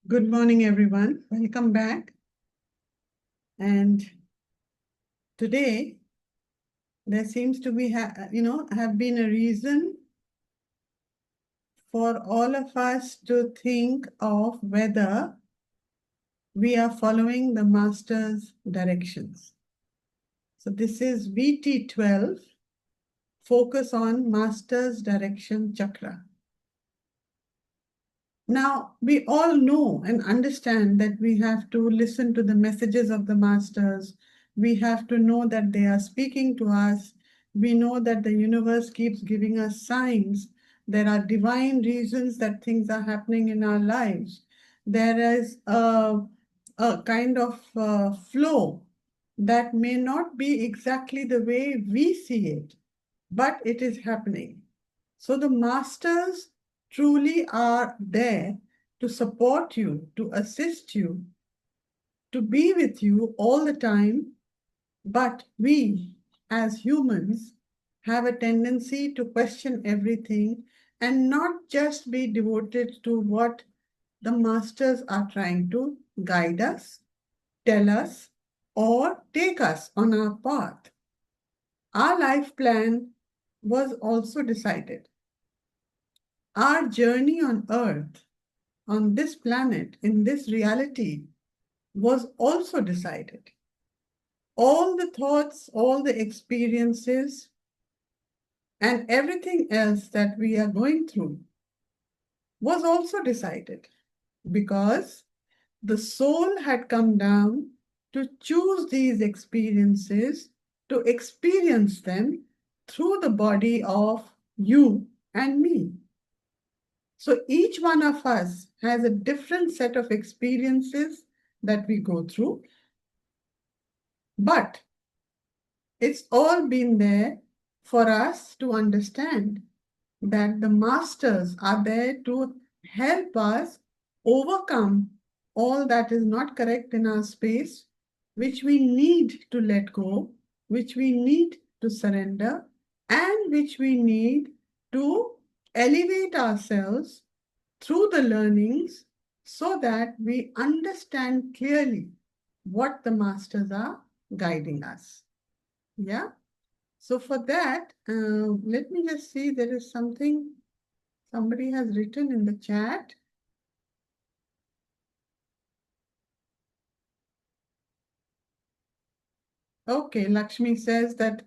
Good morning, everyone. Welcome back. And today, there seems to be, have been a reason for all of us to think of whether we are following the Master's directions. So this is VT12, focus on Master's direction chakra. Now, we all know and understand that we have to listen to the messages of the masters. We have to know that they are speaking to us. We know that the universe keeps giving us signs. There are divine reasons that things are happening in our lives. There is a kind of flow that may not be exactly the way we see it, but it is happening. So the masters truly are there to support you, to assist you, to be with you all the time. But we, as humans, have a tendency to question everything and not just be devoted to what the masters are trying to guide us, tell us, or take us on our path. Our life plan was also decided. Our journey on earth, on this planet, in this reality, was also decided. All the thoughts, all the experiences, and everything else that we are going through was also decided because the soul had come down to choose these experiences, to experience them through the body of you and me. So each one of us has a different set of experiences that we go through, but it's all been there for us to understand that the masters are there to help us overcome all that is not correct in our space, which we need to let go, which we need to surrender, and which we need to elevate ourselves through the learnings so that we understand clearly what the masters are guiding us. Yeah. So for that, let me just see, there is something somebody has written in the chat. Okay, Lakshmi says that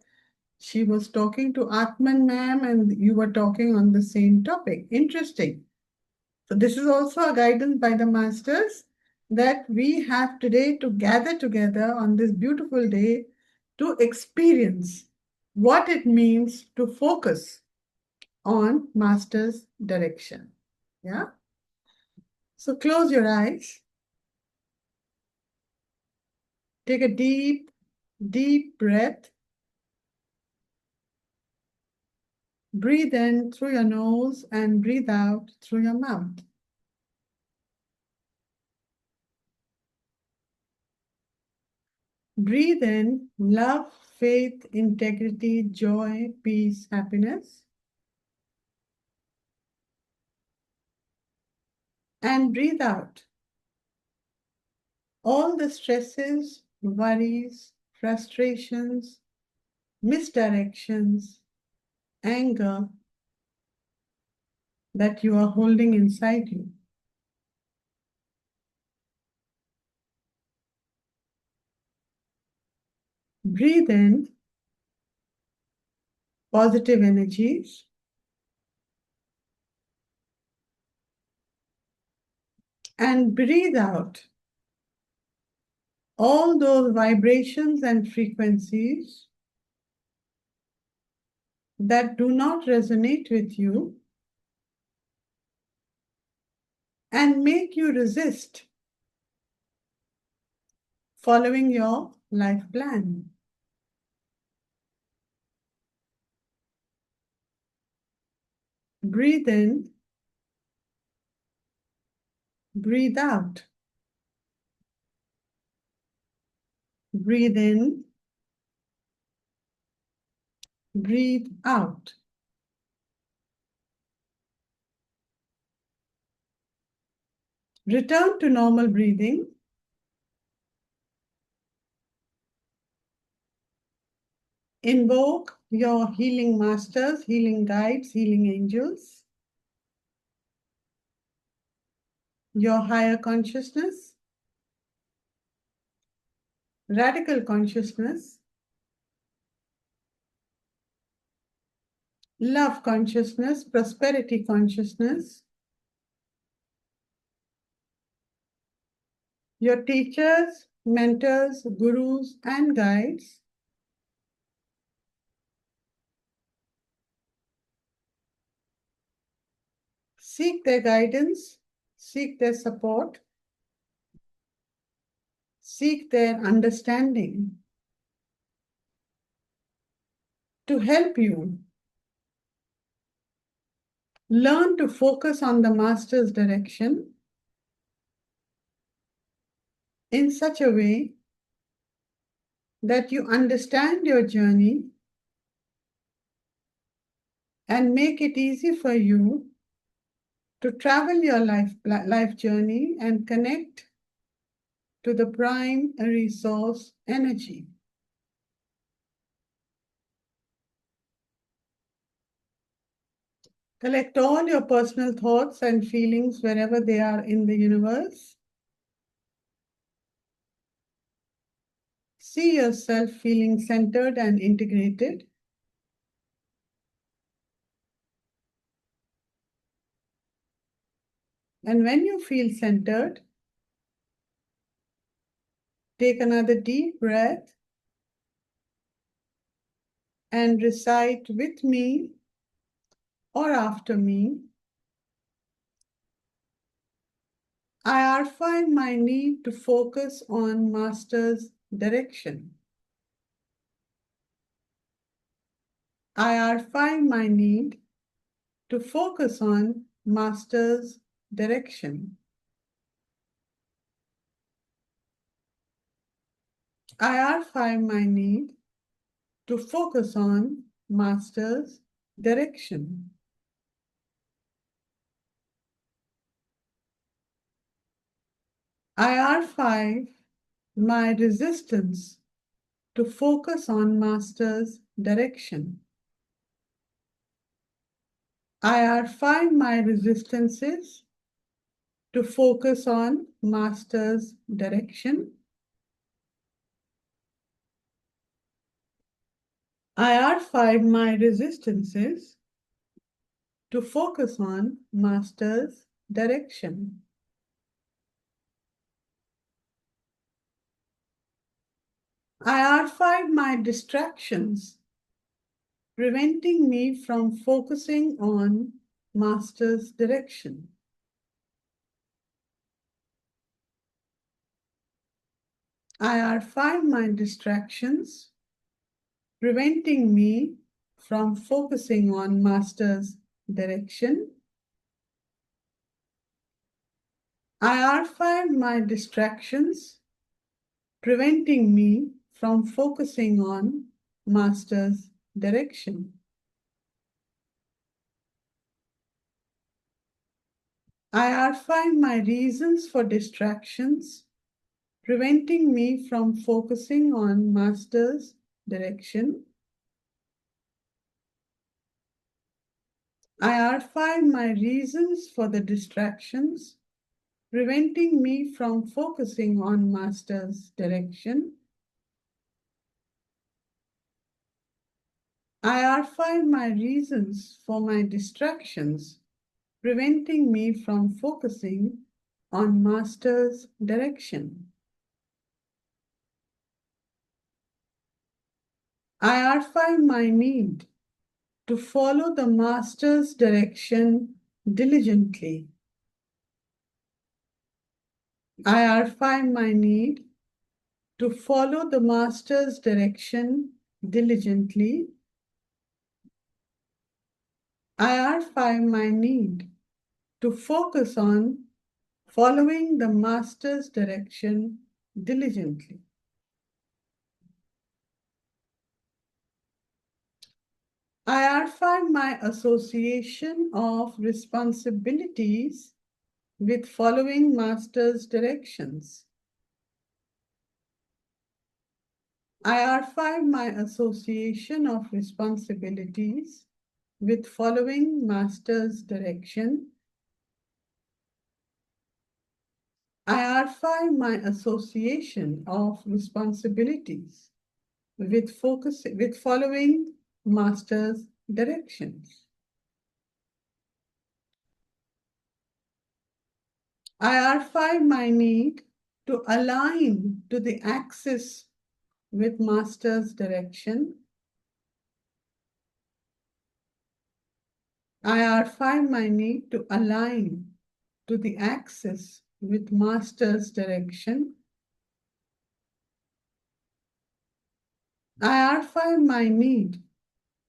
she was talking to Atman ma'am and you were talking on the same topic. Interesting. So this is also a guidance by the masters that we have today to gather together on this beautiful day to experience what it means to focus on master's direction. Yeah. So close your eyes. Take a deep, deep breath. Breathe in through your nose and breathe out through your mouth. Breathe in love, faith, integrity, joy, peace, happiness. And breathe out all the stresses, worries, frustrations, misdirections, anger that you are holding inside you. Breathe in positive energies. And breathe out all those vibrations and frequencies that do not resonate with you and make you resist following your life plan. Breathe in, breathe out. Breathe in, breathe out. Return to normal breathing. Invoke your healing masters, healing guides, healing angels, your higher consciousness, radical consciousness, love consciousness, prosperity consciousness, your teachers, mentors, gurus, and guides, seek their guidance, seek their support, seek their understanding to help you learn to focus on the master's direction in such a way that you understand your journey and make it easy for you to travel your life journey and connect to the prime resource energy. Collect all your personal thoughts and feelings wherever they are in the universe. See yourself feeling centered and integrated. And when you feel centered, take another deep breath and recite with me or after me. I find my need to focus on Master's direction. I find my need to focus on Master's direction. I find my need to focus on Master's direction. IR5, my resistance to focus on Master's direction. IR5, my resistances to focus on Master's direction. IR5, my resistances to focus on Master's direction. IR5, my distractions preventing me from focusing on Master's direction. IR5, my distractions preventing me from focusing on Master's direction. IR5, my distractions preventing me from focusing on Master's direction. IR5, my reasons for distractions preventing me from focusing on Master's direction. IR5, my reasons for the distractions preventing me from focusing on Master's direction. IR5, my reasons for my distractions preventing me from focusing on Master's direction. IR5, my need to follow the Master's direction diligently. IR5, my need to follow the Master's direction diligently. IR5, my need to focus on following the Master's direction diligently. IR5, my association of responsibilities with following Master's directions. IR5, my association of responsibilities with following Master's direction. IR5, my association of responsibilities with following Master's directions. IR5, my need to align to the axis with Master's direction. IR5, my need to align to the axis with Master's direction. IR5, my need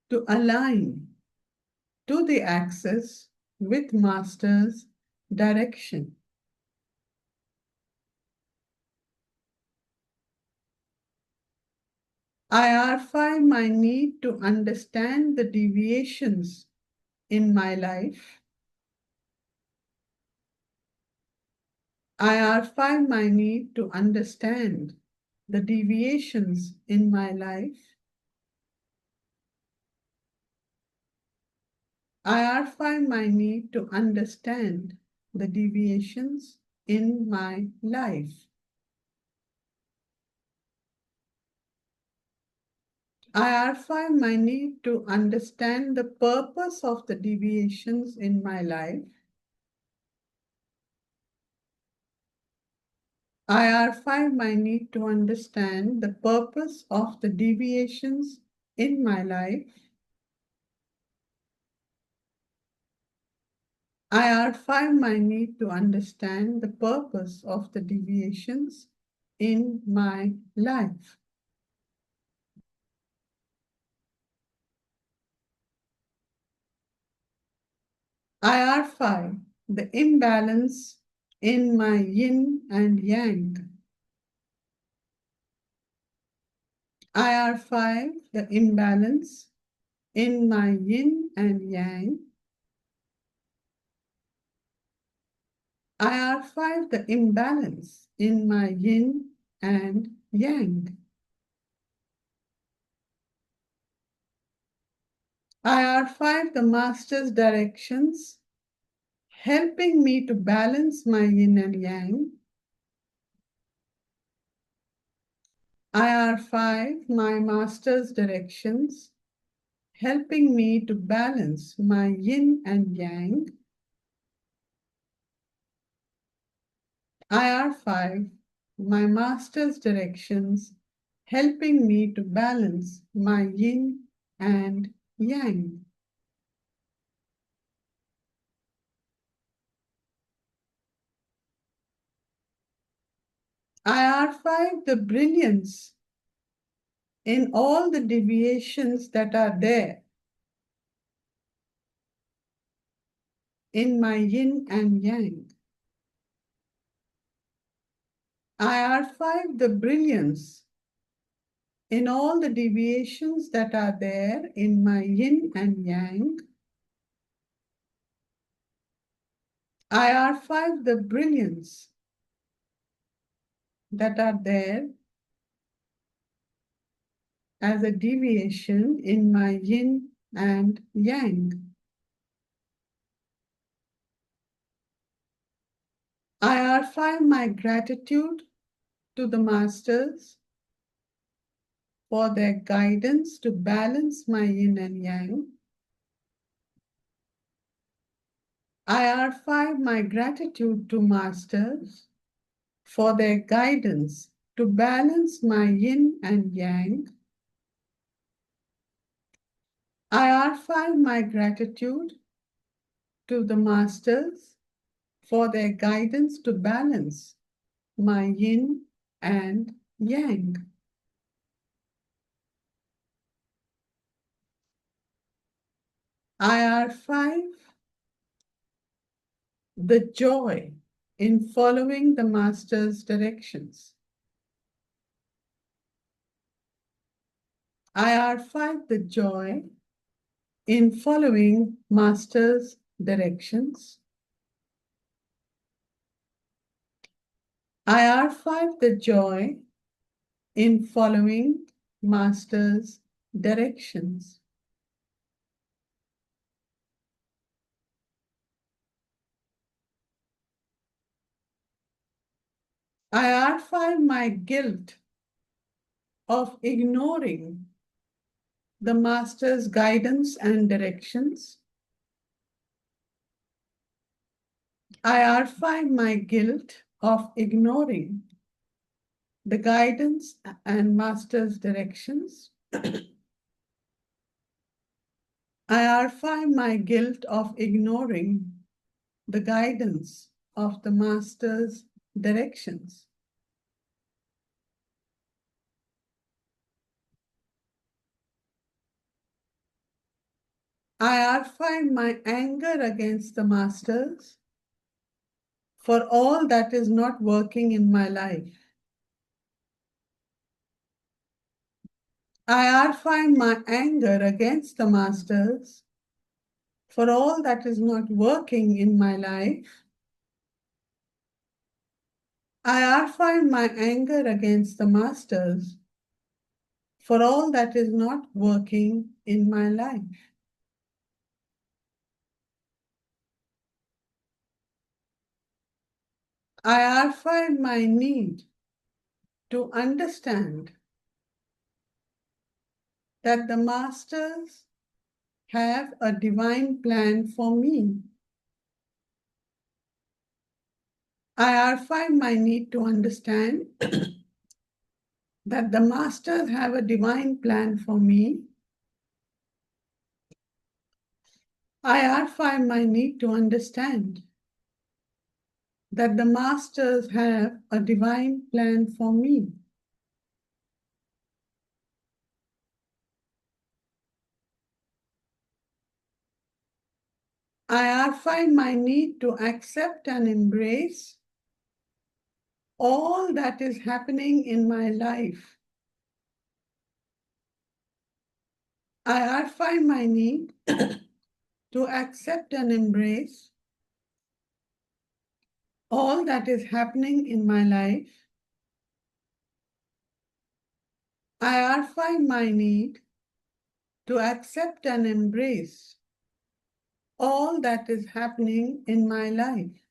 to align to the axis with Master's direction. IR5, my need to understand the deviations in my life. IR5, my need to understand the deviations in my life. IR5, my need to understand the deviations in my life. IR5, my need to understand the purpose of the deviations in my life. IR5, my need to understand the purpose of the deviations in my life. IR5, my need to understand the purpose of the deviations in my life. IR5, the imbalance in my yin and yang. IR5, the imbalance in my yin and yang. IR5, the imbalance in my yin and yang. IR5, the Master's directions, helping me to balance my yin and yang. IR5, my Master's directions, helping me to balance my yin and yang. IR5, my Master's directions, helping me to balance my yin and yang. IR5, the brilliance in all the deviations that are there in my yin and yang. IR5, the brilliance in all the deviations that are there in my yin and yang. IR5, the brilliance that are there as a deviation in my yin and yang. IR5, my gratitude to the Masters for their guidance to balance my yin and yang. IR5, my gratitude to Masters for their guidance to balance my yin and yang. IR5, my gratitude to the Masters for their guidance to balance my yin and yang. IR5, the joy in following the Master's directions. IR5, the joy in following Master's directions. I archive the joy in following Master's directions. I archive my guilt of ignoring the Master's guidance and directions. I archive my guilt of ignoring the guidance and Master's directions. I archive my guilt of ignoring the guidance of the Master's directions. I archive my anger against the Masters for all that is not working in my life. I archive my anger against the Masters for all that is not working in my life. I archive my anger against the Masters for all that is not working in my life. I archive my need to understand that the Masters have a divine plan for me. I archive my need to understand that the Masters have a divine plan for me. I archive my need to understand that the Masters have a divine plan for me. I archive my need to accept and embrace all that is happening in my life. I archive my need to accept and embrace all that is happening in my life. I archive my need to accept and embrace all that is happening in my life.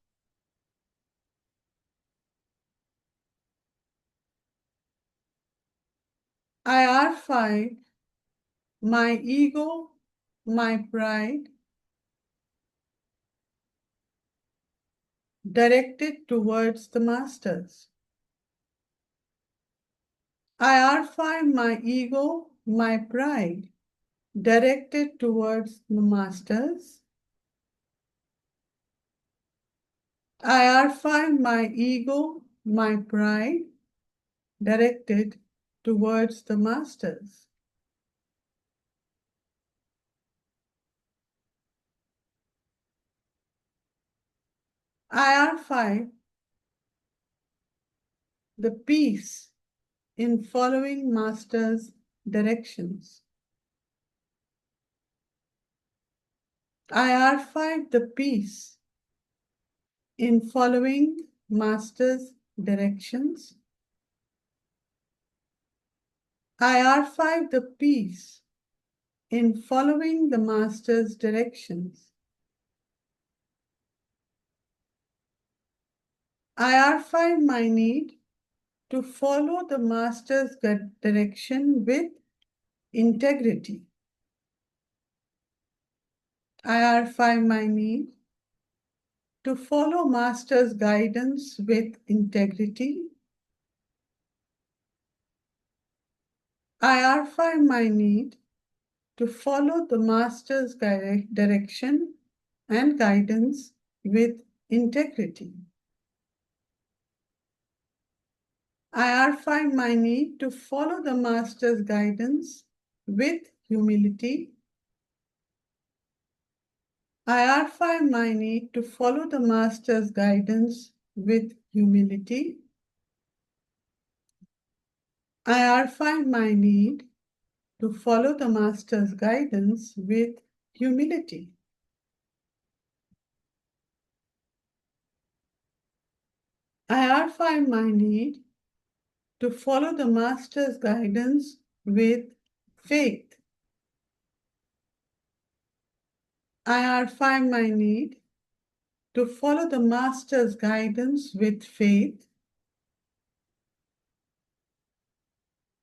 I archive my ego, my pride, directed towards the Masters. I archive my ego, my pride, directed towards the Masters. I archive my ego, my pride, directed towards the Masters. I archive the peace in following Master's directions. I archive the peace in following Master's directions. I archive the peace in following the Master's directions. I archive my need to follow the Master's direction with integrity. I archive my need to follow Master's guidance with integrity. I archive my need to follow the Master's direction and guidance with integrity. I archive my need to follow the Master's guidance with humility. I archive my need to follow the Master's guidance with humility. I archive my need to follow the Master's guidance with humility. I affirm my need to follow the Master's guidance with faith. I affirm my need to follow the Master's guidance with faith.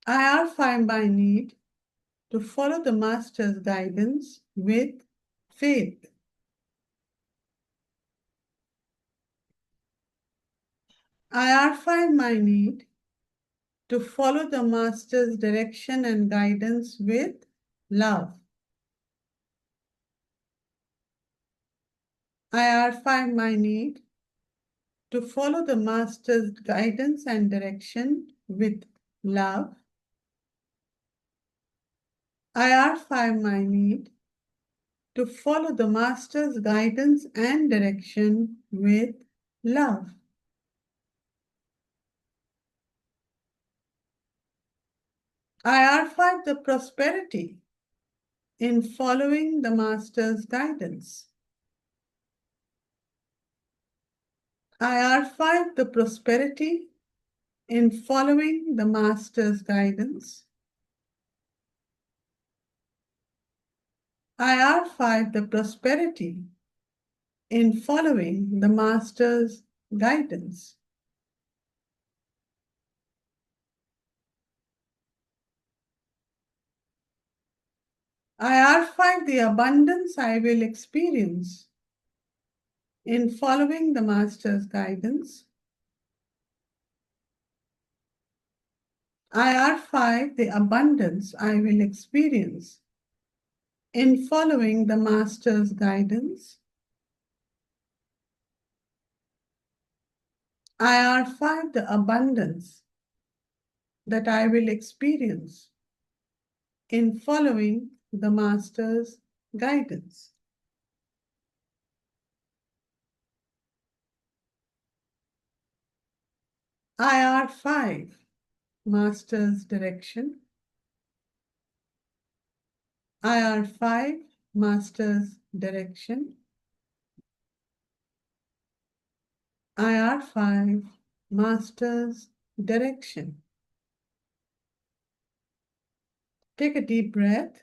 I affirm my need to follow the Master's guidance with faith. I affirm my need to follow the Master's direction and guidance with love. I affirm my need to follow the Master's guidance and direction with love. I affirm my need to follow the Master's guidance and direction with love. I affirm the prosperity in following the Master's guidance. I affirm the prosperity in following the Master's guidance. I affirm the prosperity in following the Master's guidance. I affirm the abundance I will experience in following the Master's guidance. I affirm the abundance I will experience in following the Master's guidance. I affirm the abundance that I will experience in following the Master's guidance. IR5, Master's direction. IR5, Master's direction. IR5, Master's direction. Take a deep breath.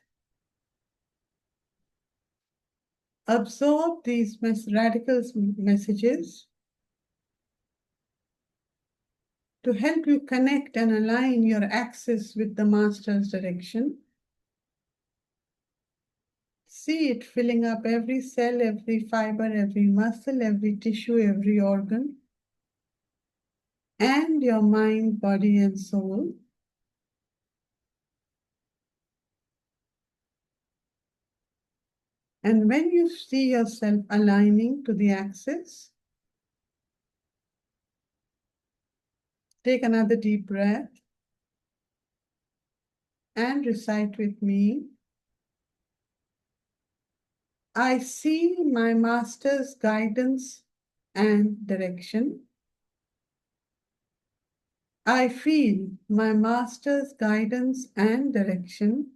Absorb these radical messages to help you connect and align your axis with the Master's direction. See it filling up every cell, every fiber, every muscle, every tissue, every organ, and your mind, body, and soul. And when you see yourself aligning to the axis, take another deep breath and recite with me. I see my Master's guidance and direction. I feel my Master's guidance and direction.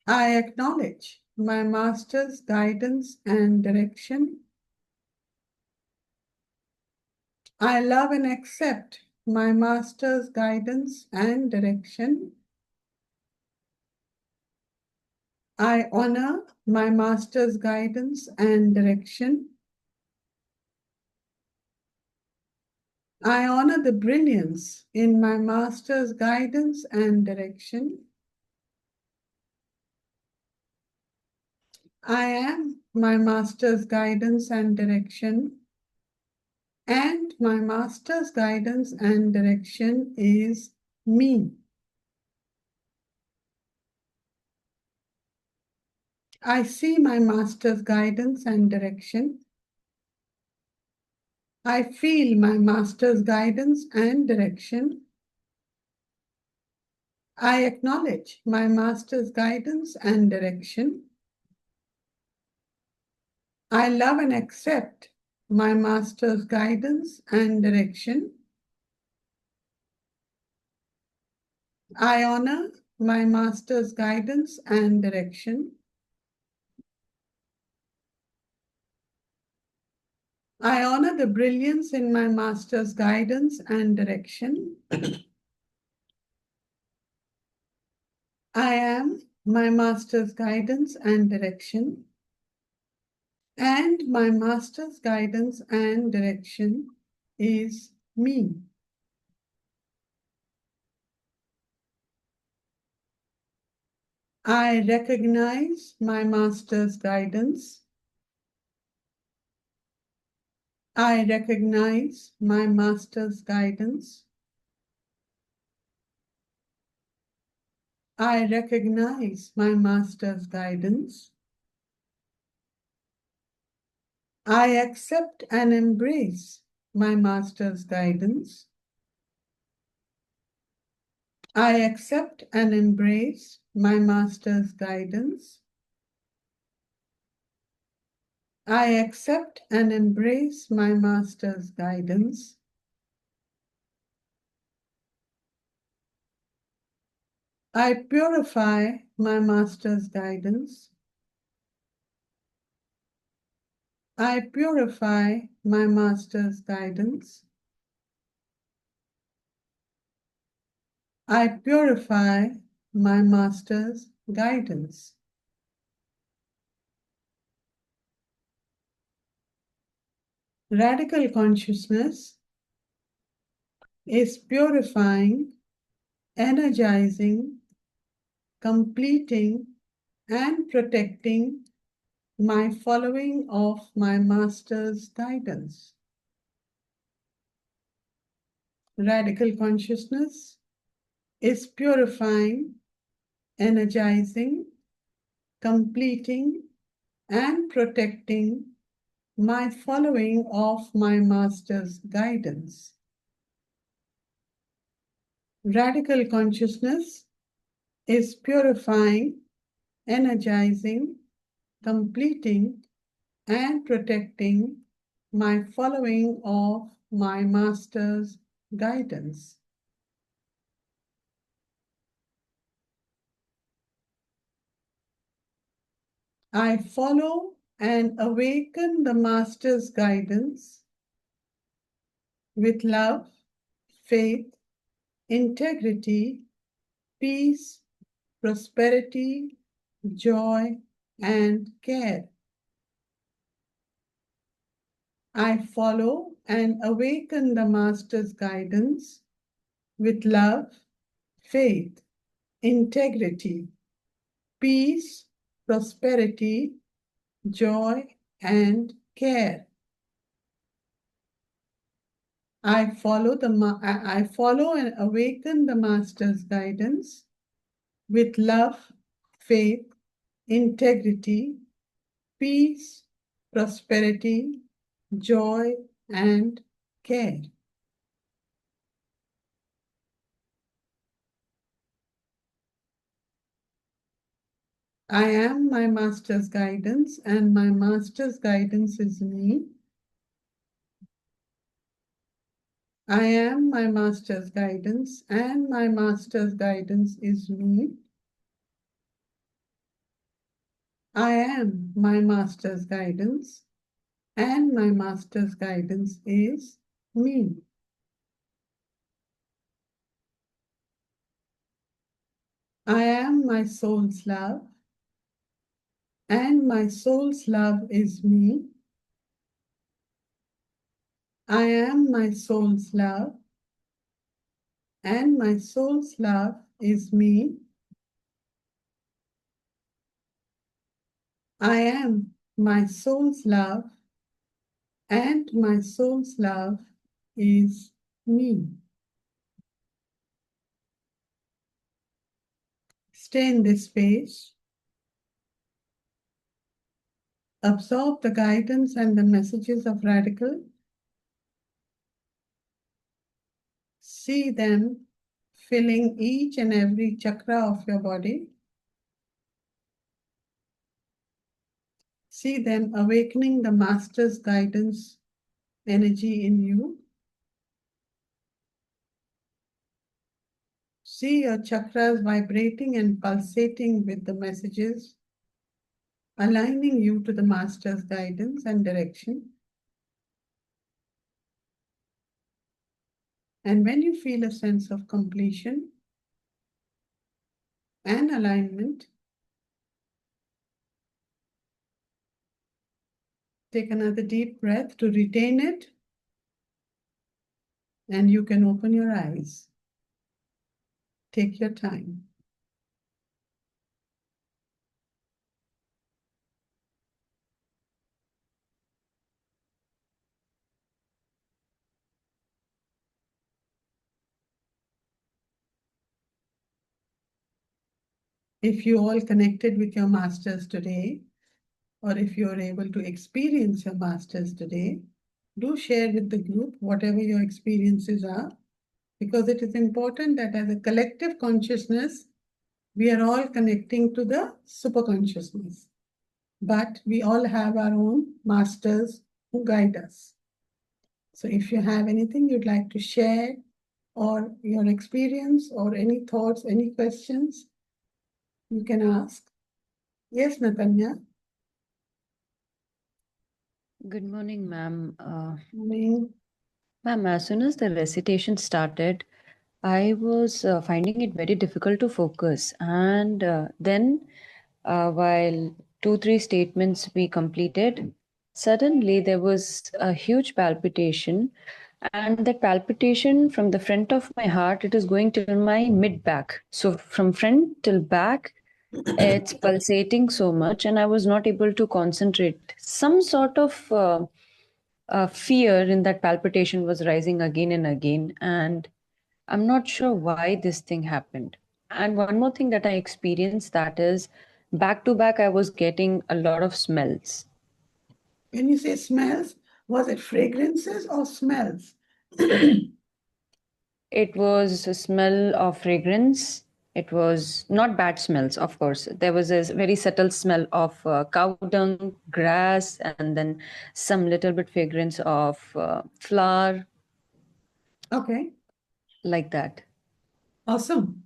I acknowledge my Master's guidance and direction. I love and accept my Master's guidance and direction. I honor my Master's guidance and direction. I honor the brilliance in my Master's guidance and direction. I am my Master's guidance and direction. And my Master's guidance and direction is me. I see my Master's guidance and direction. I feel my Master's guidance and direction. I acknowledge my Master's guidance and direction. I love and accept my Master's guidance and direction. I honor my Master's guidance and direction. I honor the brilliance in my master's guidance and direction. I am my master's guidance and direction, and my master's guidance and direction is me. I recognize my master's guidance. I recognize my master's guidance. I recognize my master's guidance. I accept and embrace my master's guidance. I accept and embrace my master's guidance. I accept and embrace my master's guidance. I purify my master's guidance. I purify my master's guidance. I purify my master's guidance. Radical consciousness is purifying, energizing, completing, and protecting my following of my master's guidance. Radical consciousness is purifying, energizing, completing, and protecting my following of my master's guidance. Radical consciousness is purifying, energizing, completing, and protecting my following of my master's guidance. I follow and awaken the master's guidance with love, faith, integrity, peace, prosperity, joy, and care. I follow and awaken the master's guidance with love, faith, integrity, peace, prosperity, joy, and care. I follow and awaken the master's guidance with love, faith, integrity, peace, prosperity, joy, and care. I am my master's guidance, and my master's guidance is me. I am my master's guidance, and my master's guidance is me. I am my master's guidance, and my master's guidance is me. I am my soul's love, and my soul's love is me. I am my soul's love, and my soul's love is me. I am my soul's love, and my soul's love is me. Stay in this space. Absorb the guidance and the messages of Redikall. See them filling each and every chakra of your body. See them awakening the master's guidance energy in you. See your chakras vibrating and pulsating with the messages, aligning you to the master's guidance and direction. And when you feel a sense of completion and alignment, take another deep breath to retain it, and you can open your eyes. Take your time. If you all connected with your masters today, or if you're able to experience your masters today, do share with the group whatever your experiences are, because it is important that as a collective consciousness, we are all connecting to the superconsciousness. But we all have our own masters who guide us. So if you have anything you'd like to share, or your experience, or any thoughts, any questions, you can ask. Yes, Natanya? Good morning, ma'am. Morning. Ma'am, as soon as the recitation started, I was finding it very difficult to focus. And then, while two, three statements we completed, suddenly there was a huge palpitation. And that palpitation from the front of my heart, it is going till my mid back. So from front till back, it's pulsating so much, and I was not able to concentrate. Some sort of fear in that palpitation was rising again and again, and I'm not sure why this thing happened. And one more thing that I experienced, that is back to back I was getting a lot of smells. When you say smells, was it fragrances or smells? It was a smell of fragrance. It was not bad smells, of course. There was a very subtle smell of cow dung, grass, and then some little bit fragrance of flour, Okay, like that. awesome.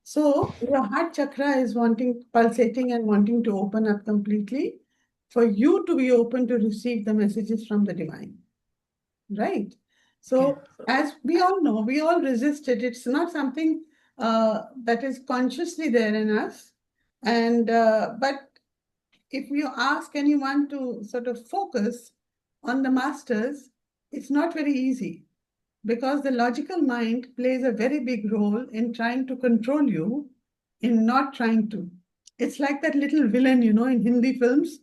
So your heart chakra is wanting, pulsating and wanting to open up completely for you to be open to receive the messages from the divine, right? Okay. So as we all know, we all resist it. It's not something that is consciously there in us. And but if you ask anyone to sort of focus on the masters, it's not very easy, because the logical mind plays a very big role in trying to control you, in not trying to. It's like that little villain, in Hindi films,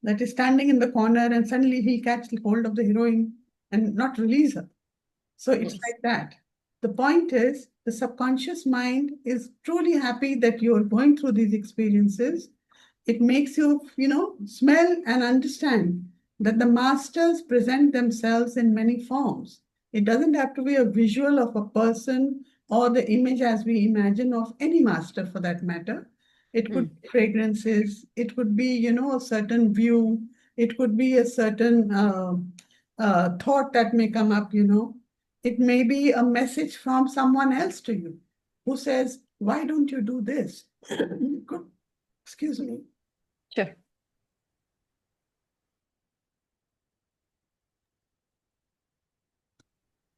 that is standing in the corner and suddenly he'll catch hold of the heroine and not release her. So it's Yes. like that. The point is, the subconscious mind is truly happy that you're going through these experiences. It makes you, smell and understand that the masters present themselves in many forms. It doesn't have to be a visual of a person or the image as we imagine of any master for that matter. It Hmm. could be fragrances, it could be, a certain view, it could be a certain thought that may come up. It may be a message from someone else to you who says, why don't you do this? Good. Excuse me. Sure.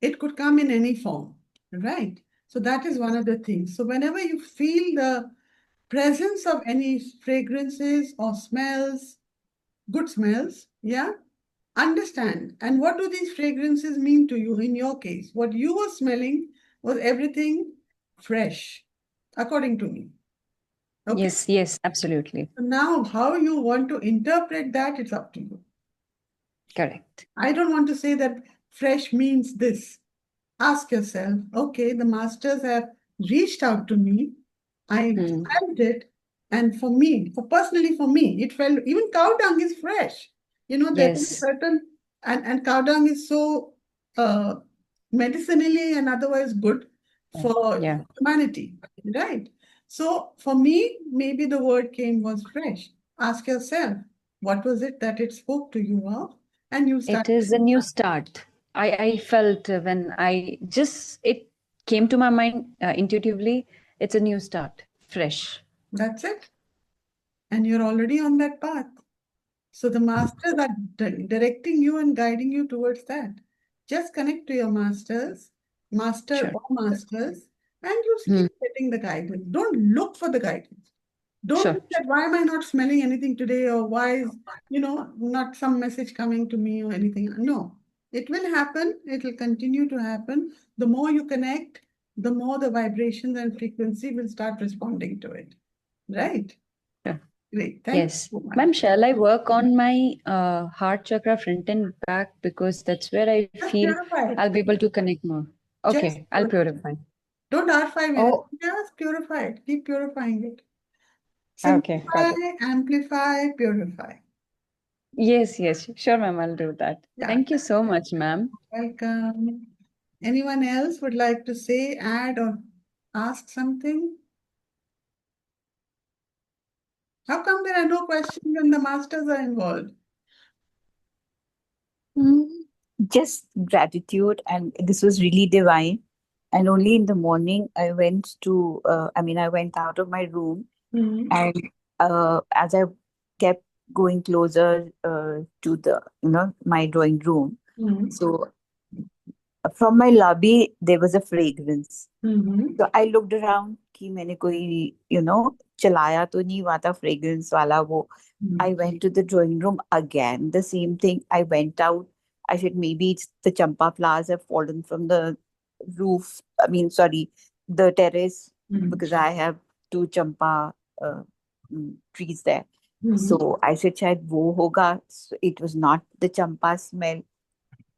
It could come in any form, right? So that is one of the things. So whenever you feel the presence of any fragrances or smells, good smells, yeah, understand. And what do these fragrances mean to you in your case? What you were smelling was everything fresh, according to me. Okay. Yes, yes, absolutely. So now, how you want to interpret that, it's up to you. Correct. I don't want to say that fresh means this. Ask yourself, okay, the masters have reached out to me. I Hmm. felt it. And for me, personally for me, it felt, even cow dung is fresh. There is a Yes. certain, and cow dung is so uh, medicinally and otherwise good Yeah. for Yeah. humanity, right? So for me, maybe the word came was fresh. Ask yourself, what was it that it spoke to you of? And you start. It is a new start. I felt when I just, it came to my mind intuitively, it's a new start, fresh. That's it. And you're already on that path. So the masters are directing you and guiding you towards that. Just connect to your masters master Sure. or masters, and you Hmm. keep getting the guidance. Don't look for the guidance. Don't Sure. think that why am I not smelling anything today, or why is, not some message coming to me or anything. No, it will happen. It will continue to happen. The more you connect, the more the vibrations and frequency will start responding to it. Right? Sure. Great. Thank you Yes. so Ma'am, much. shall I work on my heart chakra front and back? Because that's where I Just feel purify I'll it. be able to connect more. Just Okay, I'll purify. purify. Don't R5 anything. Oh, Just purify it. Keep purifying it. okay, got Simplify, it. amplify, purify. Yes, yes, sure, ma'am, I'll do that. Yeah, Thank you so much, ma'am. welcome. Anyone else would like to say, add, or ask something? How come there are no questions when the masters are involved? Mm, just gratitude, and this was really divine. And only in the morning, I went out of my room, Hmm. and as I kept going closer to my drawing room, Hmm. so from my lobby, there was a fragrance. Hmm. So I looked around कि मैंने कोई चलाया तो नहीं हुआ था fragrance वाला वो. I went to the drawing room again. The same thing. I went out. I said maybe it's the champa flowers have fallen from the roof. I mean, sorry, the terrace, Hmm. because I have two champa uh, trees there. Hmm. So I said शायद वो होगा. So it was not the champa smell.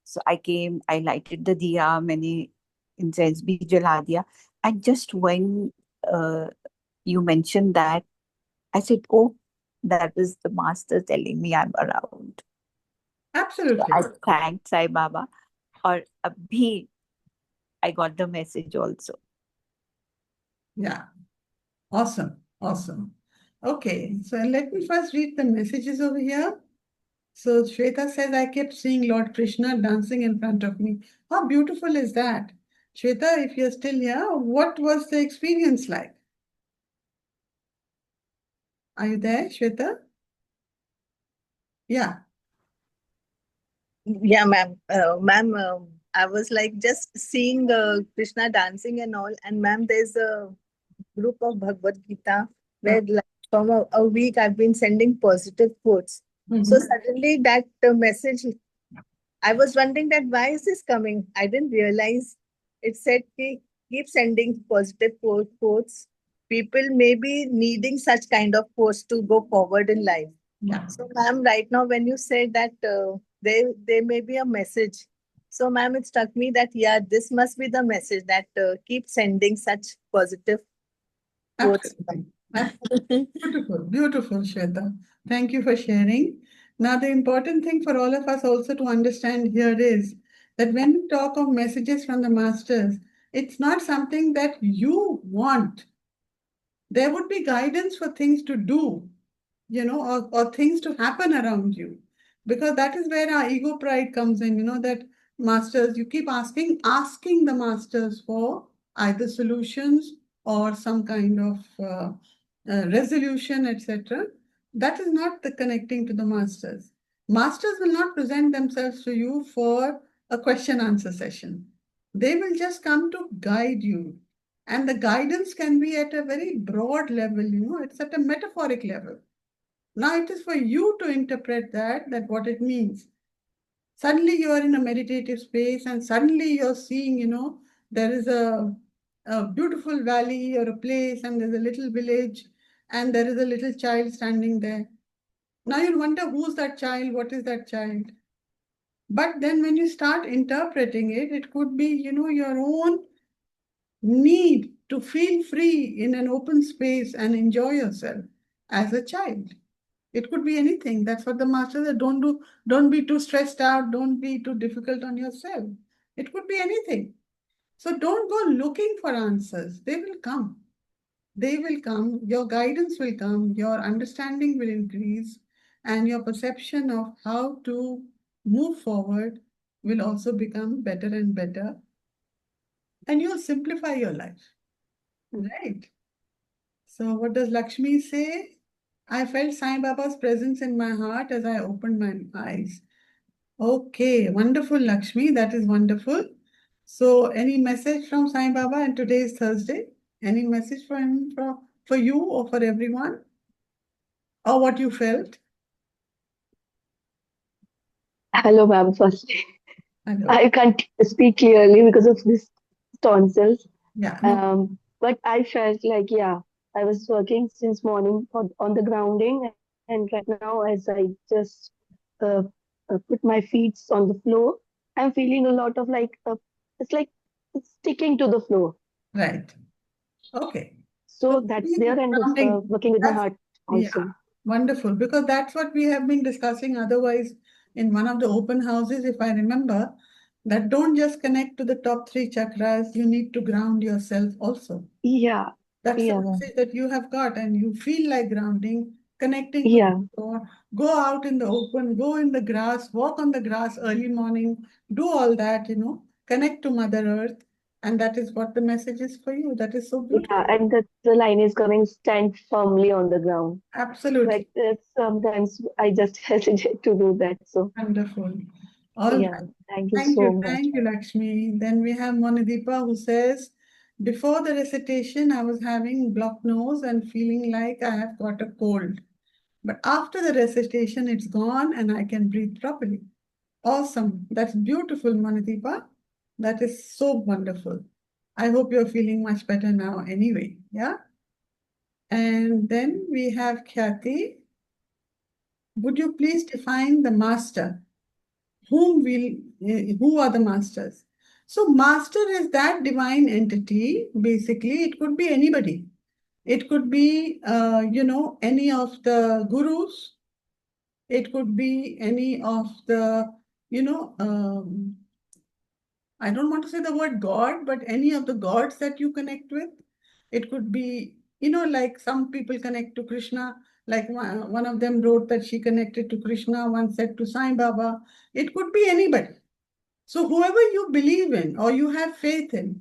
So I came, I lighted the diya, मैंने incense भी जला दिया. And just when uh, you mentioned that, I said, oh, that was the master telling me I'm around. So I Absolutely. thanked Sai Baba. Or abhi, I got the message also. Yeah. Awesome. Awesome. Okay. So let me first read the messages over here. So Shweta says, I kept seeing Lord Krishna dancing in front of me. How beautiful is that? Shweta, if you're still here, what was the experience like? Are you there, Shweta? Yeah. Yeah, ma'am. Ma'am, I was like just seeing Krishna dancing and all. And ma'am, there's a group of Bhagavad Gita where like, from a week I've been sending positive quotes. So Mhm. suddenly that message, I was wondering that why is this coming? I didn't realize it said keep sending positive quotes. People may be needing such kind of quotes to go forward in life. Yeah. So, ma'am, right now when you said that there may be a message, so ma'am, it struck me that yeah, this must be the message that keep sending such positive quotes. Absolutely. Absolutely. Beautiful. Beautiful, Shweta. Thank you for sharing. Now, the important thing for all of us also to understand here is that when we talk of messages from the masters, it's not something that you want. There would be guidance for things to do, or things to happen around you. Because that is where our ego pride comes in, that masters, you keep asking the masters for either solutions or some kind of resolution, etc. That is not the connecting to the masters. Masters will not present themselves to you for a question answer session. They will just come to guide you. And the guidance can be at a very broad level, it's at a metaphoric level. Now it is for you to interpret that what it means. Suddenly you are in a meditative space and suddenly you're seeing, there is a beautiful valley or a place and there's a little village and there is a little child standing there. Now you wonder who's that child, what is that child? But then when you start interpreting it, it could be, your own need to feel free in an open space and enjoy yourself as a child. It could be anything. That's what the master said. Don't be too stressed out. Don't be too difficult on yourself. It could be anything. So don't go looking for answers. They will come. They will come. Your guidance will come. Your understanding will increase. And your perception of how to move forward will also become better and better. And you'll simplify your life. Right. So, what does Lakshmi say? I felt Sai Baba's presence in my heart as I opened my eyes. Okay, wonderful, Lakshmi. That is wonderful. So, any message from Sai Baba? And today is Thursday. Any message for him, for you or for everyone? Or what you felt? Hello, ma'am. First, Hello. I can't speak clearly because of this tonsils. Yeah, no. But I felt like, yeah, I was working since morning on the grounding, and right now, as I just uh, put my feet on the floor, I'm feeling a lot of like, it's like it's sticking to the floor. Right. Okay. So So that's keep there, and grounding. working with my That's, heart yeah, also. wonderful. Because that's what we have been discussing otherwise in one of the open houses, if I remember, that don't just connect to the top three chakras, you need to ground yourself also. Yeah, That's the yeah, ma'am. message that you have got, and you feel like grounding, connecting to the Yeah, floor. Go out in the open, go in the grass, walk on the grass early morning, do all that, connect to Mother Earth. And that is what the message is for you. That is so yeah. beautiful. And the line is coming, stand firmly on the ground. Absolutely. Like sometimes I just hesitate to do that. So Wonderful. All yeah, right. thank you so much. Thank you, Lakshmi. Then we have Monideepa who says, before the recitation, I was having blocked nose and feeling like I have got a cold. But after the recitation, it's gone and I can breathe properly. Awesome. That's beautiful, Monideepa. That is so wonderful. I hope you're feeling much better now anyway. Yeah. And then we have Khyati. Would you please define the master? Who are the masters? So master is that divine entity. Basically, it could be anybody. It could be, any of the gurus. It could be any of the, you know, I don't want to say the word God, but any of the gods that you connect with. It could be, like some people connect to Krishna. Like one of them wrote that she connected to Krishna, one said to Sai Baba. It could be anybody. So whoever you believe in or you have faith in,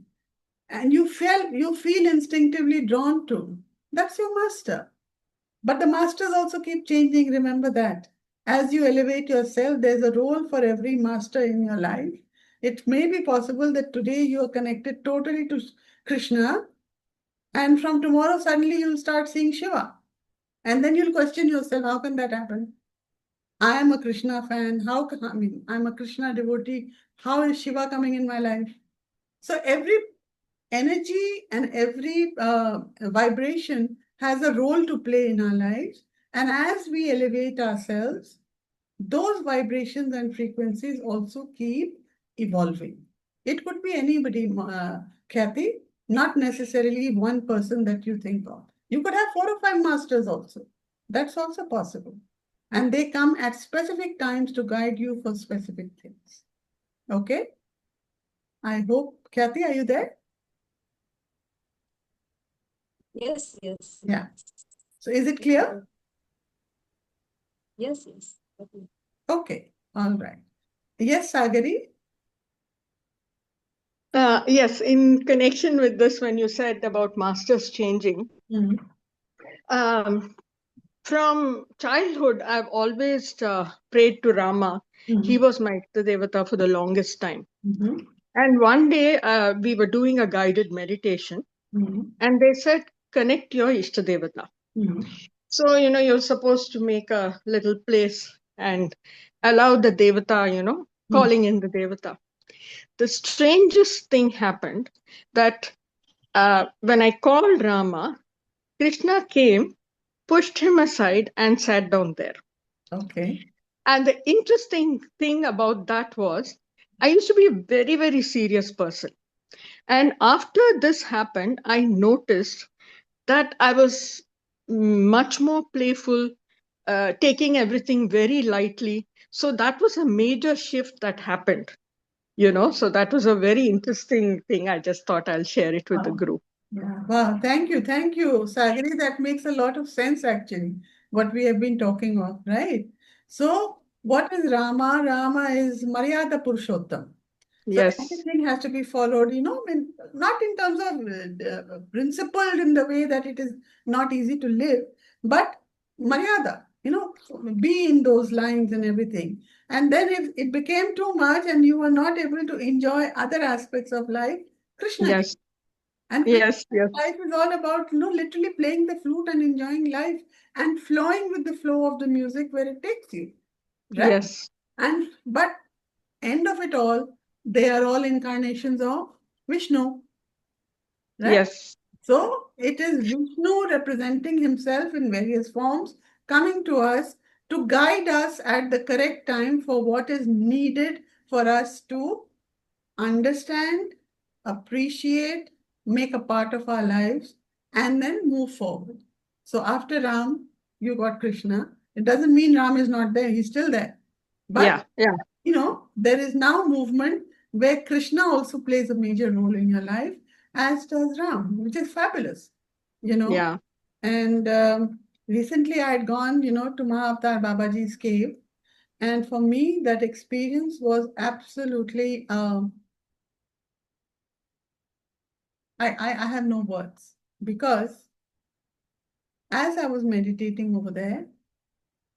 and you feel instinctively drawn to, that's your master. But the masters also keep changing. Remember that. As you elevate yourself, there's a role for every master in your life. It may be possible that today you are connected totally to Krishna, and from tomorrow, suddenly you'll start seeing Shiva. And then you'll question yourself, how can that happen? I am a Krishna fan. I'm a Krishna devotee. How is Shiva coming in my life? So every energy and every vibration has a role to play in our lives. And as we elevate ourselves, those vibrations and frequencies also keep evolving. It could be anybody, Kathy, not necessarily one person that you think of. You could have 4 or 5 masters also. That's also possible. And they come at specific times to guide you for specific things. Okay? I hope, Kathy, are you there? Yes, yes. Yeah. So is it clear? Yes, yes. Okay. Okay. All right. Yes, Sagari? Yes, in connection with this, when you said about masters changing, Mhm. um, from childhood, I've always prayed to Rama. He Mhm. was my Devata for the longest time. Mhm. And one day we were doing a guided meditation, Mhm. and they said, connect your Ishtadevata. Mhm. So, you're supposed to make a little place and allow the Devata, calling in the Devata. The strangest thing happened that when I called Rama, Krishna came, pushed him aside, and sat down there. Okay. And the interesting thing about that was, I used to be a very, very serious person. And after this happened, I noticed that I was much more playful, taking everything very lightly. So that was a major shift that happened, So that was a very interesting thing. I just thought I'll share it with the Wow. group. Yeah. Wow. Thank you. Thank you, Sagari. That makes a lot of sense, actually, what we have been talking of, right? So, what is Rama? Rama is Maryada Purushottam. So Yes. everything has to be followed, not in terms of principled in the way that it is not easy to live, but Maryada, be in those lines and everything. And then if it became too much and you were not able to enjoy other aspects of life, Krishna came. Yes. And Yes. Yes. life is all about, literally playing the flute and enjoying life and flowing with the flow of the music where it takes you, right? Yes. But end of it all, they are all incarnations of Vishnu, right? Yes. So it is Vishnu representing himself in various forms, coming to us to guide us at the correct time for what is needed for us to understand, appreciate, make a part of our lives, and then move forward. So after Ram, you got Krishna. It doesn't mean Ram is not there, he's still there. But Yeah. there is now movement where Krishna also plays a major role in your life, as does Ram, which is fabulous. Yeah. And recently I had gone, to Mahavatar Babaji's cave. And for me, that experience was absolutely, I have no words, because as I was meditating over there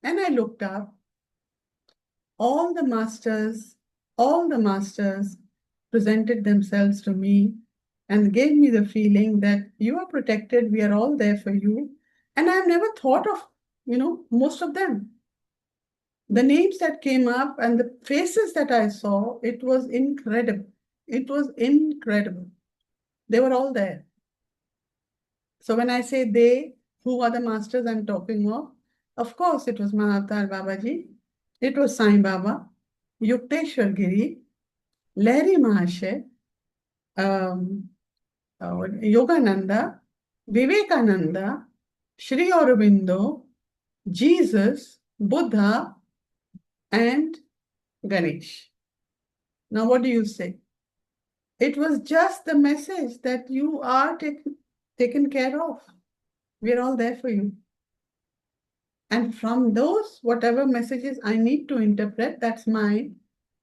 and I looked up, all the masters, all the masters presented themselves to me and gave me the feeling that you are protected, we are all there for you. And I've never thought of, most of them. The names that came up and the faces that I saw, it was incredible. It was incredible. They were all there. So when I say they, who are the masters I'm talking of course, it was Mahavatar Babaji, it was Sai Baba, Yukteswar Giri, Lahiri Mahashay, um, Yogananda, Vivekananda, Sri Aurobindo, Jesus, Buddha, and Ganesh. Now, what do you say? It was just the message that you are taken care of. We're all there for you. And from those, whatever messages I need to interpret, that's my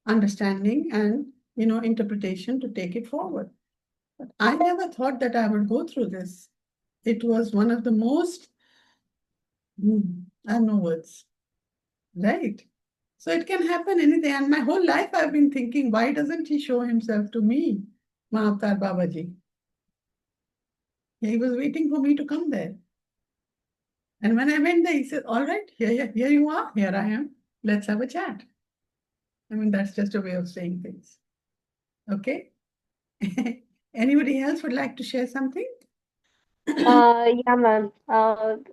understanding and, interpretation to take it forward. But I never thought that I would go through this. It was one of the most, I have no words, right? So it can happen anything. And my whole life I've been thinking, why doesn't he show himself to me, Mahavatar Babaji? He was waiting for me to come there. And when I went there, he said, all right, here you are, here I am. Let's have a chat. I mean, that's just a way of saying things. Okay? Anybody else would like to share something? Yeah, ma'am.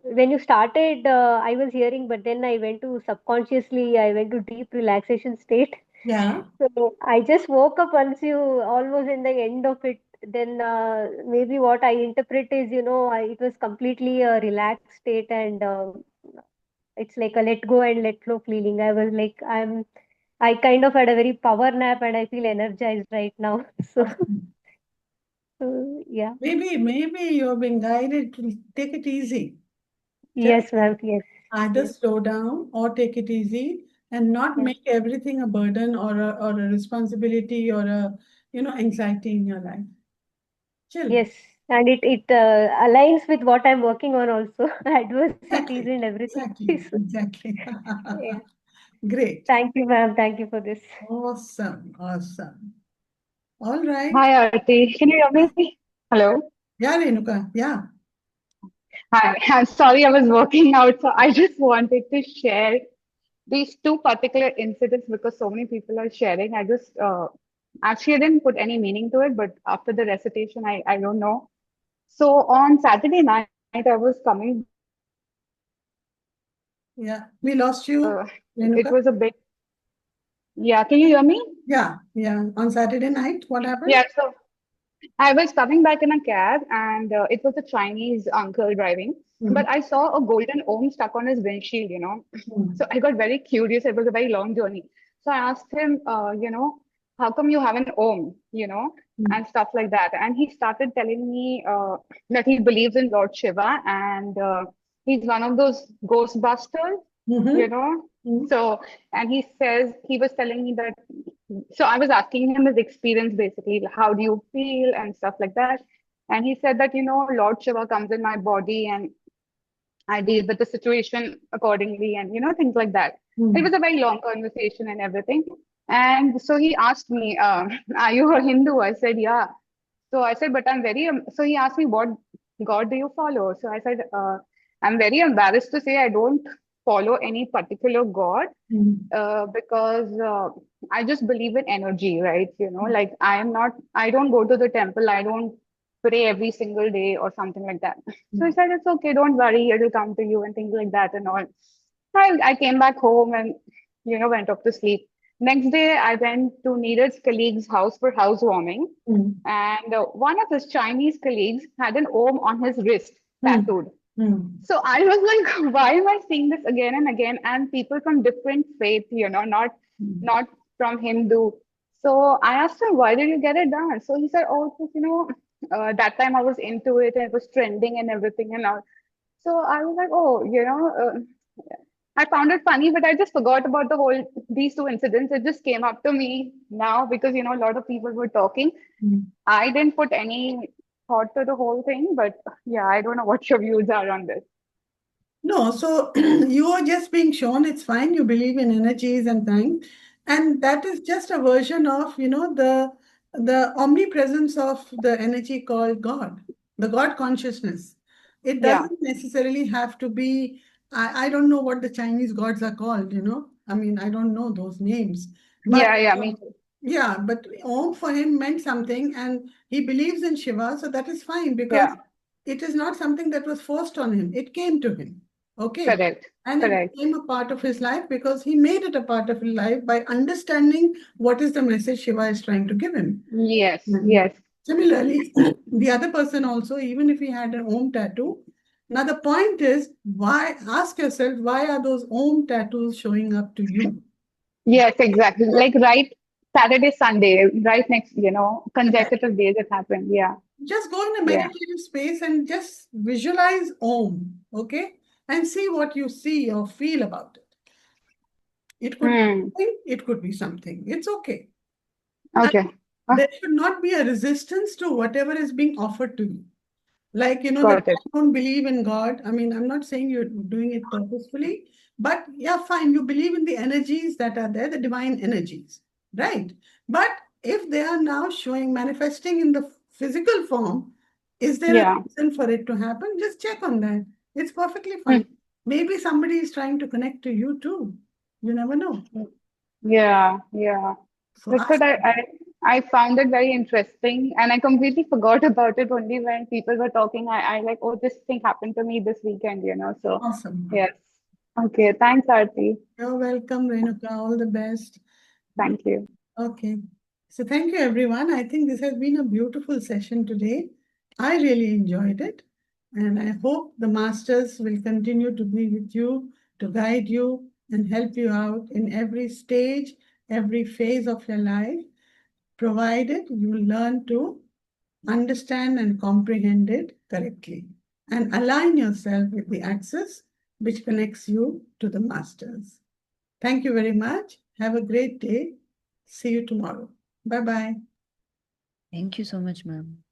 When you started, I was hearing, but then I went to subconsciously, I went to deep relaxation state. Yeah. So I just woke up once you almost in the end of it. Then maybe what I interpret is, it was completely a relaxed state, and it's like a let go and let flow feeling. I was like, I kind of had a very power nap, and I feel energized right now. So, Awesome. Yeah. Maybe you're being guided to take it easy. Yes, ma'am. Yes. Either Yes. slow down or take it easy and not Yeah. make everything a burden or a responsibility or anxiety in your life. Chill. Yes, and it aligns with what I'm working on also, adversities Exactly. and everything. Exactly. So, Exactly. yeah. Great. Thank you, ma'am. Thank you for this. Awesome. Awesome. All right. Hi, Arti. Can you hear me? Hello. Yeah, Renuka. Yeah. Hi. I'm sorry I was working out, so I just wanted to share these two particular incidents because so many people are sharing. I just actually I didn't put any meaning to it, but after the recitation, I don't know. So on Saturday night, I was coming back in a cab, and Yeah. We lost you, it Renuka. was a bit. Yeah, can you hear me? Yeah. Yeah. On Saturday night, what happened? Yeah, so I was coming back in a cab, and it was a Chinese uncle driving. Hmm. But I saw a golden Om stuck on his windshield. Hmm. So I got very curious. It was a very long journey. So I asked him, how come you have an Om, Hmm. and stuff like that. And he started telling me that he believes in Lord Shiva, and he's one of those Ghostbusters, you Mm-hmm. know. Hmm. So, and he says, he was telling me that so I was asking him his experience basically, like, how do you feel and stuff like that. And he said that, Lord Shiva comes in my body and I deal with the situation accordingly, and things like that. It was a very long conversation and everything. And so he asked me, "Are you a Hindu?" I said, "Yeah." So I said, "But I'm very." So he asked me, "What God do you follow?" So I said, "I'm very embarrassed to say I don't follow any particular God, because I just believe in energy, right? Like I don't go to the temple, I don't pray every single day or something like that." So he said, "It's okay, don't worry, it'll come to you," and things like that and all. I came back home and, went off to sleep. Next day, I went to Neeraj's colleague's house for housewarming. And one of his Chinese colleagues had an Om on his wrist tattooed. So I was like, why am I seeing this again and again? And people from different faith, not from Hindu. So I asked him, why did you get it done? So he said, oh, because, that time I was into it and it was trending and everything and all. So I was like, oh, I found it funny, but I just forgot about these two incidents. It just came up to me now because, a lot of people were talking. I didn't put any thought to the whole thing, but yeah, I don't know what your views are on this. No, so you are just being shown it's fine. You believe in energies and things, and that is just a version of, the omnipresence of the energy called God, the God consciousness. It Yeah. doesn't necessarily have to be. I don't know what the Chinese gods are called. I mean, I don't know those names, but Yeah, me too. yeah, but Om for him meant something, and he believes in Shiva, so that is fine because Yeah, it is not something that was forced on him. It came to him. Okay. correct. And it Correct. became a part of his life because he made it a part of his life by understanding what is the message Shiva is trying to give him. Yes, Mhm. yes. Similarly, the other person also, even if he had an Om tattoo, now the point is, ask yourself, why are those Om tattoos showing up to you? Yes, exactly. Like right Saturday, Sunday, right next, Yeah. consecutive days it happened. Yeah, Just go in a yeah. meditative space and just visualize Om, okay? And see what you see or feel about it. It could be Hmm. nothing, it could be something. It's okay. Okay. There should not be a resistance to whatever is being offered to you. Like, that Got it. I don't believe in God. I mean, I'm not saying you're doing it purposefully, but yeah, fine. You believe in the energies that are there, the divine energies, right? But if they are now manifesting in the physical form, is there a Yeah. reason for it to happen? Just check on that. It's perfectly Hmm. fine. Maybe somebody is trying to connect to you too. You never know. Yeah, yeah. So That's what ask. I found it very interesting, and I completely forgot about it only when people were talking. I like, oh, this thing happened to me this weekend, So Awesome. yes. Okay, thanks, Aarti. You're welcome, Renuka. All the best. Thank you. Okay. So thank you, everyone. I think this has been a beautiful session today. I really enjoyed it. And I hope the masters will continue to be with you, to guide you and help you out in every stage, every phase of your life, provided you learn to understand and comprehend it correctly and align yourself with the axis which connects you to the masters. Thank you very much. Have a great day. See you tomorrow. Bye bye. Thank you so much, ma'am.